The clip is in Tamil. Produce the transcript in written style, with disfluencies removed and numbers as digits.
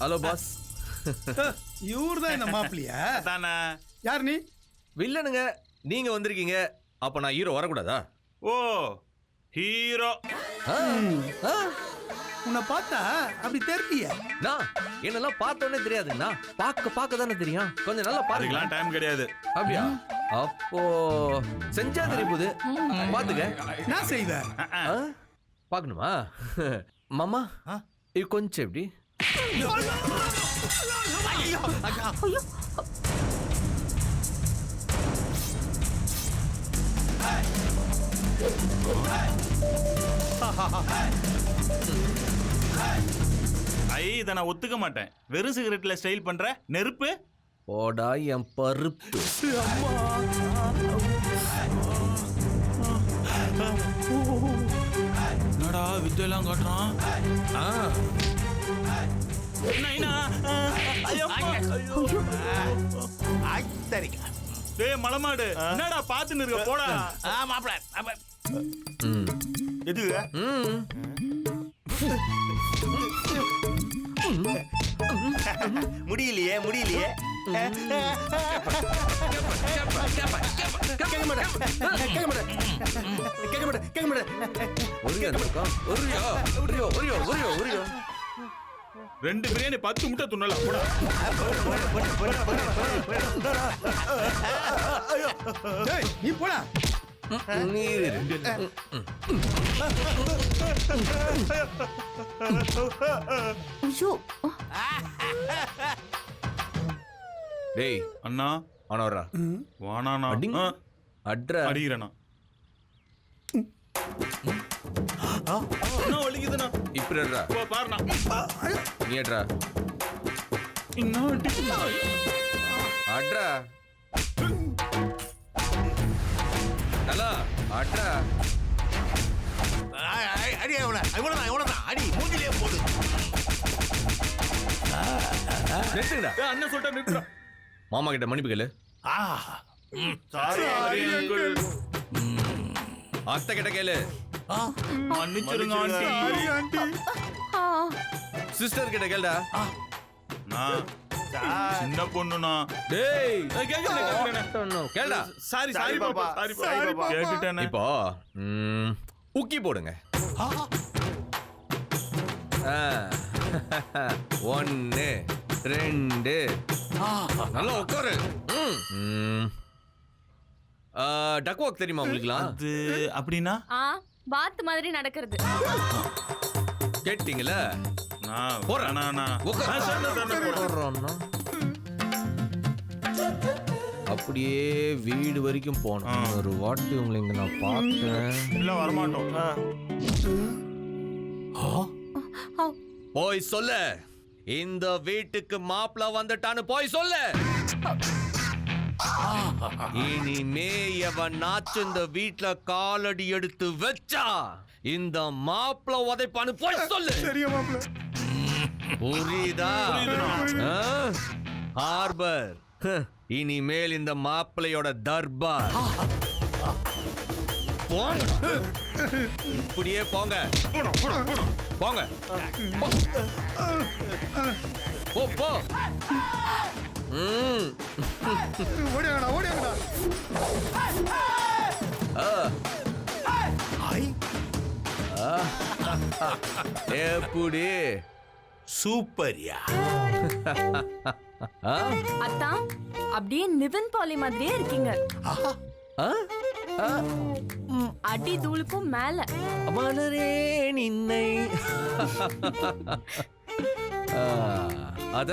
Hello boss. இவர்தான் இந்த மாப்பிள்ளையா? தானே. யார் நீ? வில்லனுங்க. நீங்க வந்திருக்கீங்க, அப்ப நான் ஹீரோ வரக்கூடாதா? ஓ ஹீரோ. உன்னை பார்த்தா அப்படி தெரியலையே. நான் என்னெல்லாம் பார்த்தோன்னே தெரியாதுண்ணா, பார்க்க தானே தெரியும். கொஞ்சம் நல்லா பாருங்களா. டைம் கிடையாது. அப்படியா? அப்போ செஞ்சா தெரியுது. பாத்துக்க. நான் செய்வேன். பார்க்கணுமா மாமா? இது கொஞ்சம் எப்படி? இதை நான் ஒத்துக்க மாட்டேன். வெறும் சிகரெட்ல ஸ்டைல் பண்ற நெருப்பு. ஓடா என் பருப்பு. என்னடா வித்தையெல்லாம் காட்டுறான்? டேய் மலமாடு, என்னடா பாத்துன்னு இருக்க? போடா மாப்பிள. எது முடியலையே முடியலையே. ரெண்டு பிரியாணி 10 முட்டை துண்ணலாம். போடா. நீ போடா. டேய் அண்ணா ஆனவரா வானானா அட்ரா அடிக்கிறேண்ணா. என்ன ஒலிக்குதுண்ணா? இப்படி பாருண்ணா. நீ அட்ரா இன்னும் அட்ரா நல்லா அட்ரா. அடி இவ்வளவுதான் இவ்வளவுதான். அடி மூஞ்சிலே போடு. நிறுத்துங்கடா. அண்ணன் சொல்லிட்டா நிறுத்துறா. மாமா கிட்ட மன்னிப்பு கேளு. அத்தை கிட்ட கேளு. மன்னிச்சிருங்க ஆண்டி. சிஸ்டர் கிட்ட கேளுடா. சின்ன பொண்ணுண்ணா. டேய் கேளுடா. சாரி சாரி பாப்பா. கேட்டுட்டேனே. இப்போ உக்கி போடுங்க. 1 2 நல்லா உட்காரு. டக் வாக் தெரியுமா உங்களுக்குலாம்? அது அப்படின்னா பாத் மாதிரி நடக்கிறது. கேட்டீங்களா? நான் போறேனா? அப்படியே வீடு வரைக்கும் போனோம். ஒரு வாட்டி உங்களை இங்க நான் பார்த்தேன். இல்ல வரமாட்டோம். போய் சொல்லு, இந்த வீட்டுக்கு மாப்பிள வந்துட்டான்னு போய் சொல்லு. இனிமே எவனாச்சும் இந்த வீட்டுல காலடி எடுத்து வச்சா இந்த மாப்பிள உதைப்பான்னு போய் சொல்லு. புரியுதா? ஹார்பர் இனிமேல் இந்த மாப்பிளையோட தர்பார். இப்படியே போங்க போங்க. போ போ. ஓடியாங்கடா ஓடியாங்கடா. எப்படி சூப்பர்யா. அத்தா அப்படியே நிவின் பாலி மாதிரியே இருக்கீங்க. அடி தூளுக்கும் மேல. மலரே நின்னை அத